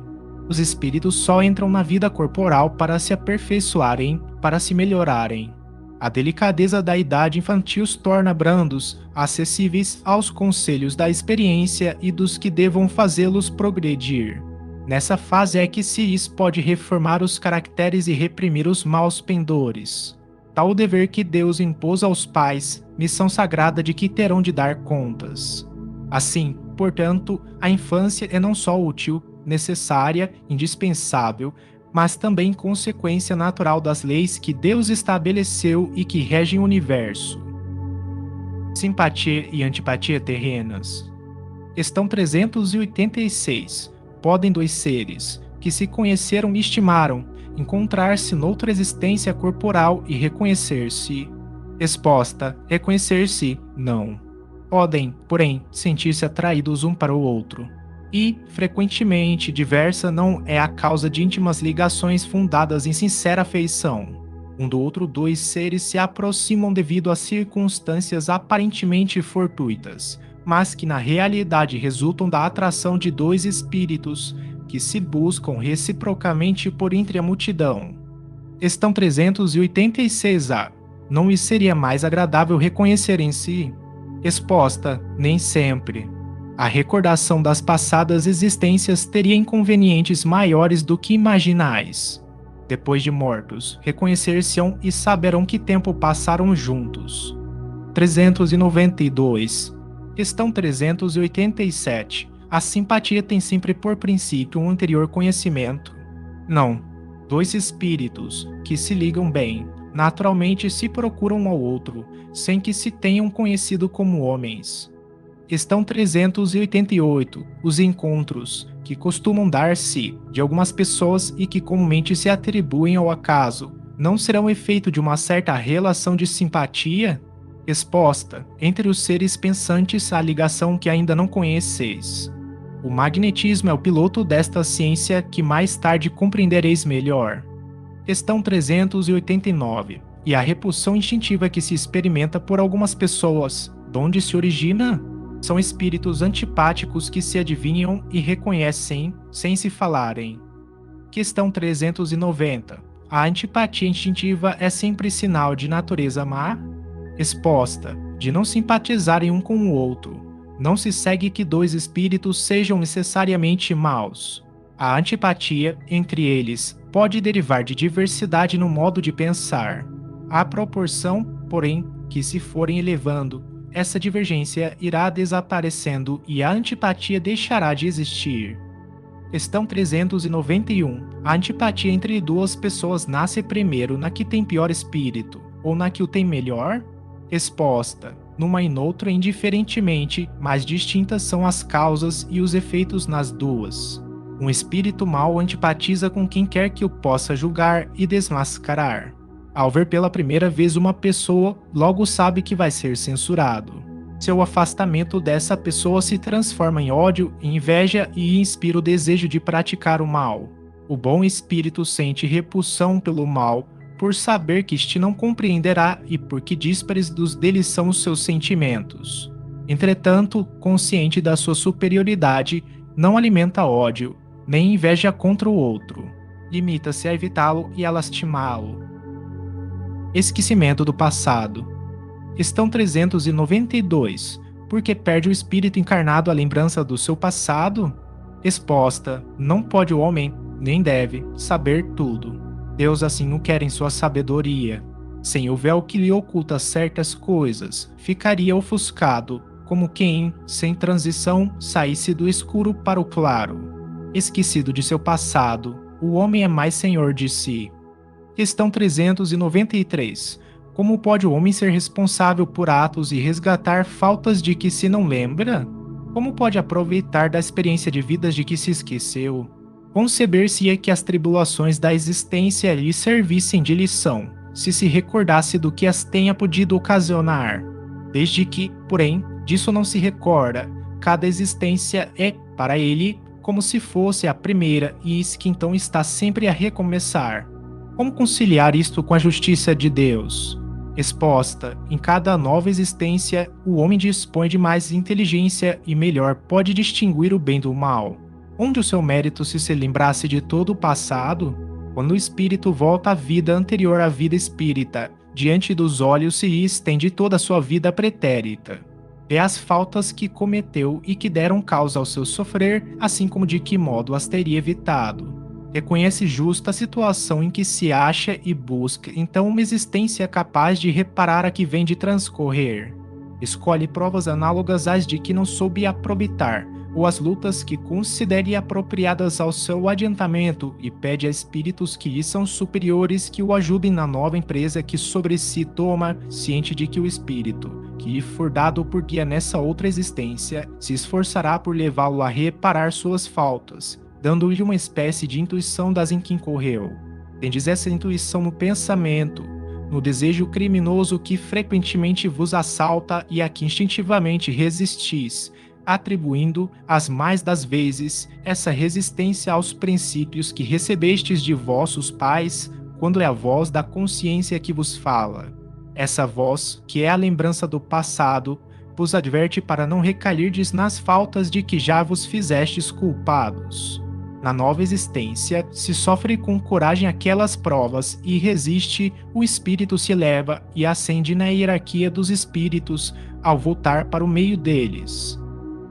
Os espíritos só entram na vida corporal para se aperfeiçoarem, para se melhorarem. A delicadeza da idade infantil os torna brandos, acessíveis aos conselhos da experiência e dos que devam fazê-los progredir. Nessa fase é que se lhes pode reformar os caracteres e reprimir os maus pendores. Tal o dever que Deus impôs aos pais, missão sagrada de que terão de dar contas. Assim, portanto, a infância é não só útil, necessária, indispensável, mas também consequência natural das leis que Deus estabeleceu e que regem o universo. Simpatia e antipatia terrenas. Questão 386. Podem dois seres, que se conheceram e estimaram, encontrar-se noutra existência corporal e reconhecer-se? Resposta: reconhecer-se, não. Podem, porém, sentir-se atraídos um para o outro. E, frequentemente, diversa não é a causa de íntimas ligações fundadas em sincera afeição. Um do outro, dois seres se aproximam devido a circunstâncias aparentemente fortuitas, mas que na realidade resultam da atração de dois espíritos que se buscam reciprocamente por entre a multidão. Questão 386A. Não lhe seria mais agradável reconhecer em si? Resposta: nem sempre. A recordação das passadas existências teria inconvenientes maiores do que imaginais. Depois de mortos, reconhecer-se-ão e saberão que tempo passaram juntos. 392. Questão 387. A simpatia tem sempre por princípio um anterior conhecimento? Não. Dois espíritos, que se ligam bem, naturalmente se procuram um ao outro, sem que se tenham conhecido como homens. Questão 388. Os encontros, que costumam dar-se de algumas pessoas e que comumente se atribuem ao acaso, não serão efeito de uma certa relação de simpatia? Exposta, entre os seres pensantes, a ligação que ainda não conheceis. O magnetismo é o piloto desta ciência que mais tarde compreendereis melhor. Questão 389. E a repulsão instintiva que se experimenta por algumas pessoas, de onde se origina? São espíritos antipáticos que se adivinham e reconhecem sem se falarem. Questão 390. A antipatia instintiva é sempre sinal de natureza má? Exposta, de não simpatizarem um com o outro. Não se segue que dois espíritos sejam necessariamente maus. A antipatia entre eles pode derivar de diversidade no modo de pensar. À proporção, porém, que se forem elevando, essa divergência irá desaparecendo e a antipatia deixará de existir. Questão 391. A antipatia entre duas pessoas nasce primeiro na que tem pior espírito, ou na que o tem melhor? Exposta. Numa e noutra indiferentemente, mas distintas são as causas e os efeitos nas duas. Um espírito mau antipatiza com quem quer que o possa julgar e desmascarar. Ao ver pela primeira vez uma pessoa, logo sabe que vai ser censurado. Seu afastamento dessa pessoa se transforma em ódio, inveja e inspira o desejo de praticar o mal. O bom espírito sente repulsão pelo mal, por saber que este não compreenderá e porque díspares dos deles são os seus sentimentos. Entretanto, consciente da sua superioridade, não alimenta ódio, nem inveja contra o outro. Limita-se a evitá-lo e a lastimá-lo. Esquecimento do passado. Questão 392. Porque perde o espírito encarnado a lembrança do seu passado? Exposta. Não pode o homem, nem deve, saber tudo. Deus assim o quer em sua sabedoria. Sem o véu que lhe oculta certas coisas, ficaria ofuscado, como quem, sem transição, saísse do escuro para o claro. Esquecido de seu passado, o homem é mais senhor de si. Questão 393. Como pode o homem ser responsável por atos e resgatar faltas de que se não lembra? Como pode aproveitar da experiência de vidas de que se esqueceu? Conceber-se-ia que as tribulações da existência lhe servissem de lição, se recordasse do que as tenha podido ocasionar. Desde que, porém, disso não se recorda, cada existência é, para ele, como se fosse a primeira e que então está sempre a recomeçar. Como conciliar isto com a justiça de Deus? Exposta, em cada nova existência, o homem dispõe de mais inteligência e melhor pode distinguir o bem do mal. Onde o seu mérito se lembrasse de todo o passado, quando o espírito volta à vida anterior à vida espírita, diante dos olhos se lhe estende toda a sua vida pretérita. Vê as faltas que cometeu e que deram causa ao seu sofrer, assim como de que modo as teria evitado. Reconhece justa a situação em que se acha e busca, então, uma existência capaz de reparar a que vem de transcorrer. Escolhe provas análogas às de que não soube aproveitar, ou as lutas que considere apropriadas ao seu adiantamento e pede a espíritos que lhe são superiores que o ajudem na nova empresa que sobre si toma, ciente de que o espírito, que lhe for dado por guia nessa outra existência, se esforçará por levá-lo a reparar suas faltas, dando-lhe uma espécie de intuição das em que incorreu. Tendes essa intuição no pensamento, no desejo criminoso que frequentemente vos assalta e a que instintivamente resistis, atribuindo, as mais das vezes, essa resistência aos princípios que recebestes de vossos pais, quando é a voz da consciência que vos fala. Essa voz, que é a lembrança do passado, vos adverte para não recairdes nas faltas de que já vos fizestes culpados. Na nova existência, se sofre com coragem aquelas provas e resiste, o espírito se eleva e ascende na hierarquia dos espíritos ao voltar para o meio deles.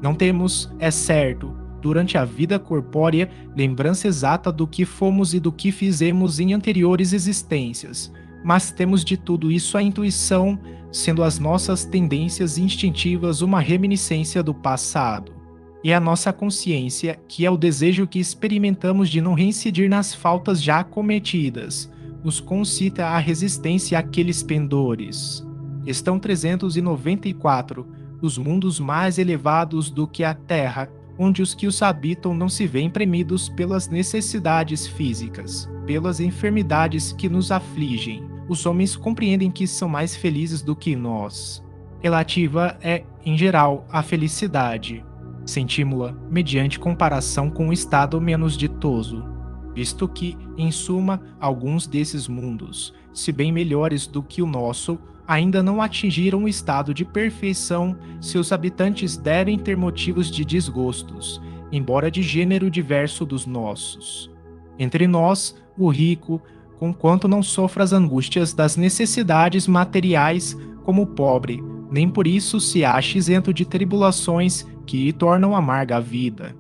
Não temos, é certo, durante a vida corpórea, lembrança exata do que fomos e do que fizemos em anteriores existências, mas temos de tudo isso a intuição, sendo as nossas tendências instintivas uma reminiscência do passado. E a nossa consciência, que é o desejo que experimentamos de não reincidir nas faltas já cometidas, nos concita a resistência àqueles pendores. Questão 394. Os mundos mais elevados do que a Terra, onde os que os habitam não se veem premidos pelas necessidades físicas, pelas enfermidades que nos afligem. Os homens compreendem que são mais felizes do que nós. relativa é, em geral, a felicidade. Sentimos-la mediante comparação com um estado menos ditoso, visto que, em suma, alguns desses mundos, se bem melhores do que o nosso, ainda não atingiram o estado de perfeição. Seus habitantes devem ter motivos de desgostos, embora de gênero diverso dos nossos. Entre nós, o rico, conquanto não sofra as angústias das necessidades materiais, como o pobre, nem por isso se acha isento de tribulações que lhe tornam amarga a vida.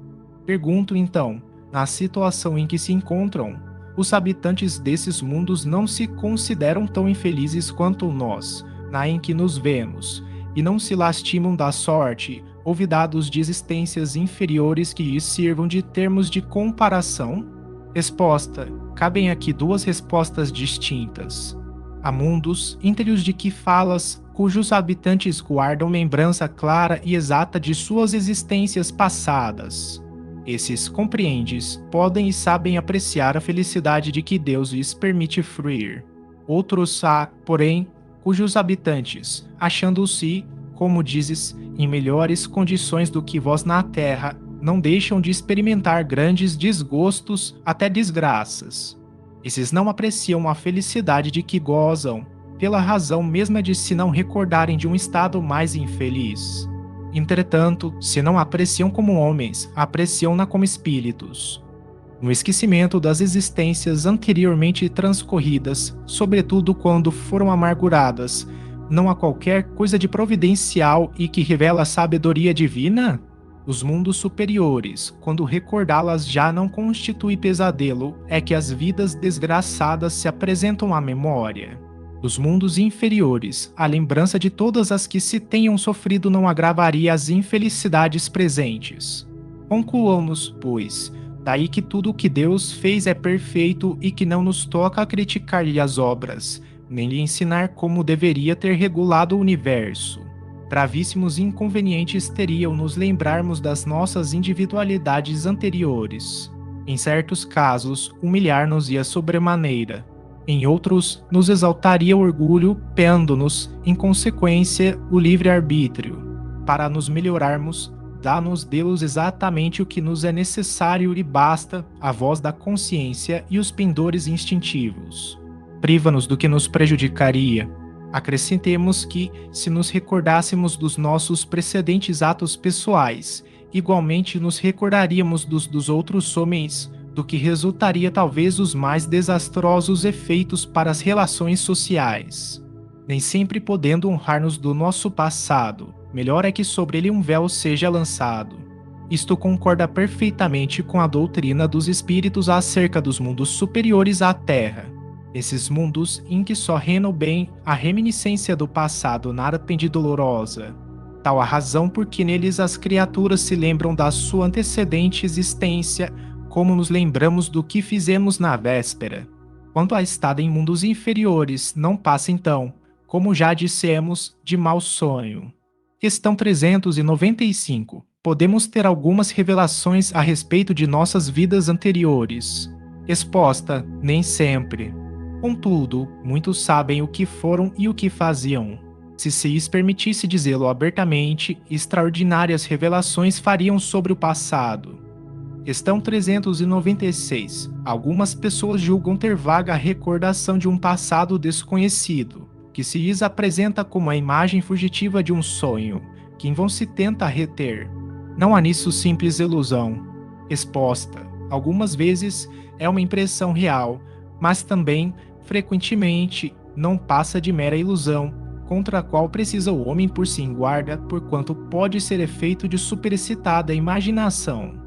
Pergunto então, na situação em que se encontram, os habitantes desses mundos não se consideram tão infelizes quanto nós, na em que nos vemos, e não se lastimam da sorte, olvidados de existências inferiores que lhes sirvam de termos de comparação? Resposta: cabem aqui duas respostas distintas. Há mundos, entre os de que falas, cujos habitantes guardam lembrança clara e exata de suas existências passadas. Esses, compreendes, podem e sabem apreciar a felicidade de que Deus lhes permite fruir. Outros há, porém, cujos habitantes, achando-se, como dizes, em melhores condições do que vós na terra, não deixam de experimentar grandes desgostos, até desgraças. Esses não apreciam a felicidade de que gozam, pela razão mesma de se não recordarem de um estado mais infeliz. Entretanto, se não apreciam como homens, apreciam-na como espíritos. No esquecimento das existências anteriormente transcorridas, sobretudo quando foram amarguradas, não há qualquer coisa de providencial e que revela a sabedoria divina? Os mundos superiores, quando recordá-las já não constitui pesadelo, é que as vidas desgraçadas se apresentam à memória. Dos mundos inferiores, a lembrança de todas as que se tenham sofrido não agravaria as infelicidades presentes. Concluamos, pois, daí que tudo o que Deus fez é perfeito e que não nos toca criticar-lhe as obras, nem lhe ensinar como deveria ter regulado o universo. Gravíssimos inconvenientes teriam nos lembrarmos das nossas individualidades anteriores. Em certos casos, humilhar-nos-ia sobremaneira. Em outros, nos exaltaria o orgulho, pendo-nos, em consequência, o livre-arbítrio. Para nos melhorarmos, dá-nos Deus exatamente o que nos é necessário e basta, a voz da consciência e os pendores instintivos. Priva-nos do que nos prejudicaria. Acrescentemos que, se nos recordássemos dos nossos precedentes atos pessoais, igualmente nos recordaríamos dos outros homens, do que resultaria talvez os mais desastrosos efeitos para as relações sociais. Nem sempre podendo honrar-nos do nosso passado, melhor é que sobre ele um véu seja lançado. Isto concorda perfeitamente com a doutrina dos espíritos acerca dos mundos superiores à Terra. Esses mundos em que só reina o bem, a reminiscência do passado nada tem de dolorosa. Tal a razão por que neles as criaturas se lembram da sua antecedente existência, como nos lembramos do que fizemos na véspera. Quanto à estada em mundos inferiores, não passa então, como já dissemos, de mau sonho. Questão 395. Podemos ter algumas revelações a respeito de nossas vidas anteriores. Resposta: nem sempre. Contudo, muitos sabem o que foram e o que faziam. Se se lhes permitisse dizê-lo abertamente, extraordinárias revelações fariam sobre o passado. Questão 396. Algumas pessoas julgam ter vaga a recordação de um passado desconhecido, que se lhes apresenta como a imagem fugitiva de um sonho, que em vão se tenta reter. Não há nisso simples ilusão. Resposta: algumas vezes é uma impressão real, mas também, frequentemente, não passa de mera ilusão, contra a qual precisa o homem por si em guarda, porquanto pode ser efeito de superexcitada imaginação.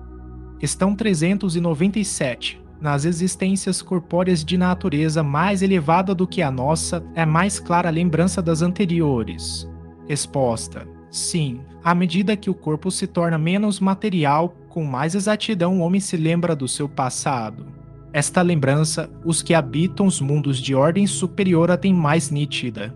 Questão 397. Nas existências corpóreas de natureza mais elevada do que a nossa, é mais clara a lembrança das anteriores. Resposta: sim. À medida que o corpo se torna menos material, com mais exatidão o homem se lembra do seu passado. Esta lembrança, os que habitam os mundos de ordem superior a têm mais nítida.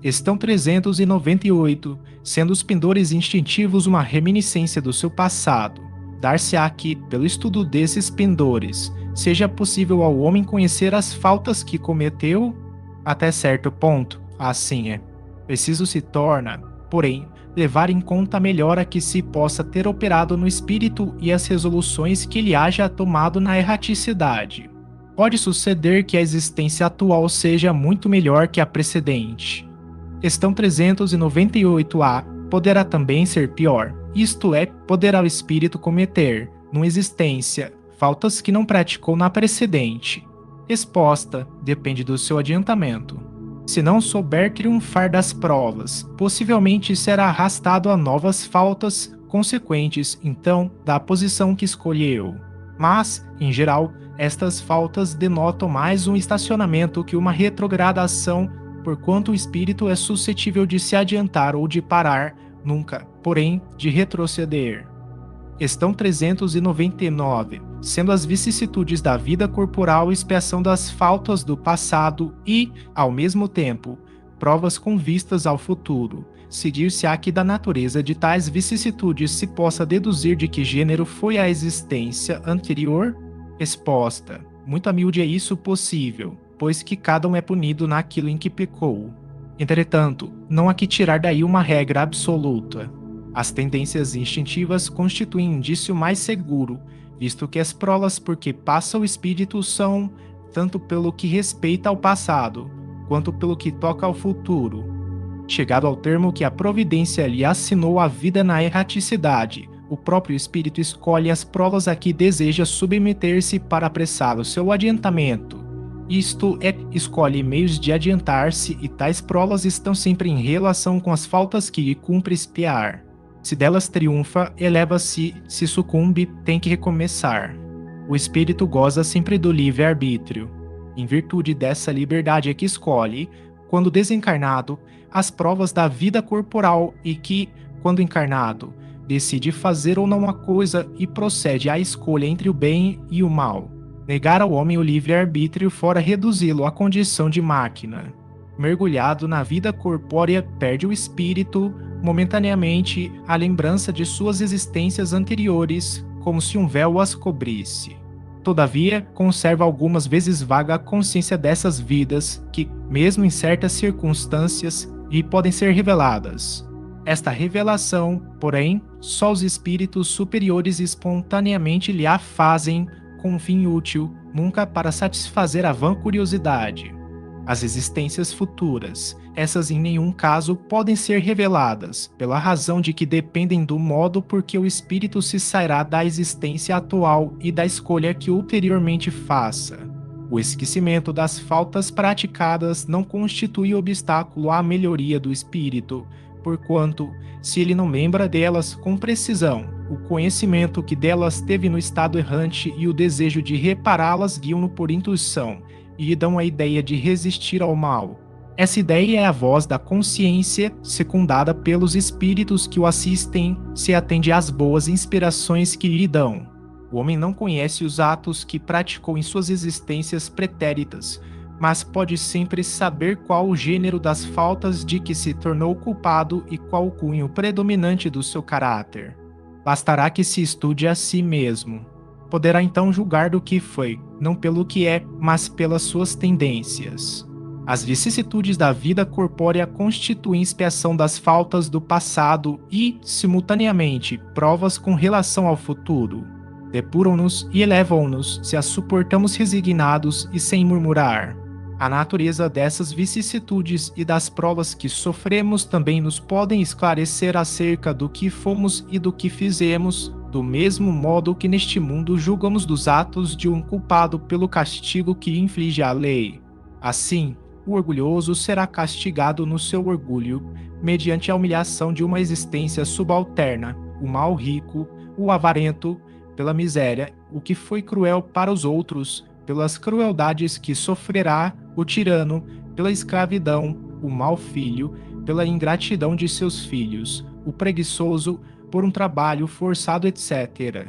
Questão 398. Sendo os pendores instintivos uma reminiscência do seu passado, dar-se-á que, pelo estudo desses pendores, seja possível ao homem conhecer as faltas que cometeu? Até certo ponto, assim é. Preciso se torna, porém, levar em conta a melhora que se possa ter operado no espírito e as resoluções que ele haja tomado na erraticidade. Pode suceder que a existência atual seja muito melhor que a precedente. Questão 398-A poderá também ser pior, isto é, poderá o espírito cometer, numa existência, faltas que não praticou na precedente. Resposta: depende do seu adiantamento. Se não souber triunfar das provas, possivelmente será arrastado a novas faltas consequentes, então, da posição que escolheu. Mas, em geral, estas faltas denotam mais um estacionamento que uma retrogradação, porquanto o espírito é suscetível de se adiantar ou de parar, nunca, porém, de retroceder. Questão 399. Sendo as vicissitudes da vida corporal expiação das faltas do passado e, ao mesmo tempo, provas com vistas ao futuro, seguir-se-á que da natureza de tais vicissitudes se possa deduzir de que gênero foi a existência anterior? Resposta: muito a miúde é isso possível, pois que cada um é punido naquilo em que pecou. Entretanto, não há que tirar daí uma regra absoluta. As tendências instintivas constituem indício mais seguro, visto que as prolas por que passa o espírito são, tanto pelo que respeita ao passado, quanto pelo que toca ao futuro. Chegado ao termo que a providência lhe assinou a vida na erraticidade, o próprio espírito escolhe as provas a que deseja submeter-se para apressar o seu adiantamento. Isto é, escolhe meios de adiantar-se e tais provas estão sempre em relação com as faltas que lhe cumpre expiar. Se delas triunfa, eleva-se, se sucumbe, tem que recomeçar. O espírito goza sempre do livre-arbítrio. Em virtude dessa liberdade é que escolhe, quando desencarnado, as provas da vida corporal e que, quando encarnado, decide fazer ou não uma coisa e procede à escolha entre o bem e o mal. Negar ao homem o livre-arbítrio fora reduzi-lo à condição de máquina. Mergulhado na vida corpórea, perde o espírito, momentaneamente, a lembrança de suas existências anteriores, como se um véu as cobrisse. Todavia, conserva algumas vezes vaga a consciência dessas vidas que, mesmo em certas circunstâncias, lhe podem ser reveladas. Esta revelação, porém, só os espíritos superiores espontaneamente lhe a fazem com um fim útil, nunca para satisfazer a vã curiosidade. As existências futuras, essas em nenhum caso podem ser reveladas, pela razão de que dependem do modo por que o espírito se sairá da existência atual e da escolha que ulteriormente faça. O esquecimento das faltas praticadas não constitui obstáculo à melhoria do espírito, porquanto, se ele não lembra delas com precisão, o conhecimento que delas teve no estado errante e o desejo de repará-las guiam-no por intuição e lhe dão a ideia de resistir ao mal. Essa ideia é a voz da consciência, secundada pelos espíritos que o assistem, se atende às boas inspirações que lhe dão. O homem não conhece os atos que praticou em suas existências pretéritas, mas pode sempre saber qual o gênero das faltas de que se tornou culpado e qual o cunho predominante do seu caráter. Bastará que se estude a si mesmo. Poderá então julgar do que foi, não pelo que é, mas pelas suas tendências. As vicissitudes da vida corpórea constituem expiação das faltas do passado e, simultaneamente, provas com relação ao futuro. Depuram-nos e elevam-nos se as suportamos resignados e sem murmurar. A natureza dessas vicissitudes e das provas que sofremos também nos podem esclarecer acerca do que fomos e do que fizemos, do mesmo modo que neste mundo julgamos dos atos de um culpado pelo castigo que inflige a lei. Assim, o orgulhoso será castigado no seu orgulho, mediante a humilhação de uma existência subalterna, o mal rico, o avarento, pela miséria, o que foi cruel para os outros, pelas crueldades que sofrerá o tirano, pela escravidão, o mau filho, pela ingratidão de seus filhos, o preguiçoso, por um trabalho forçado, etc.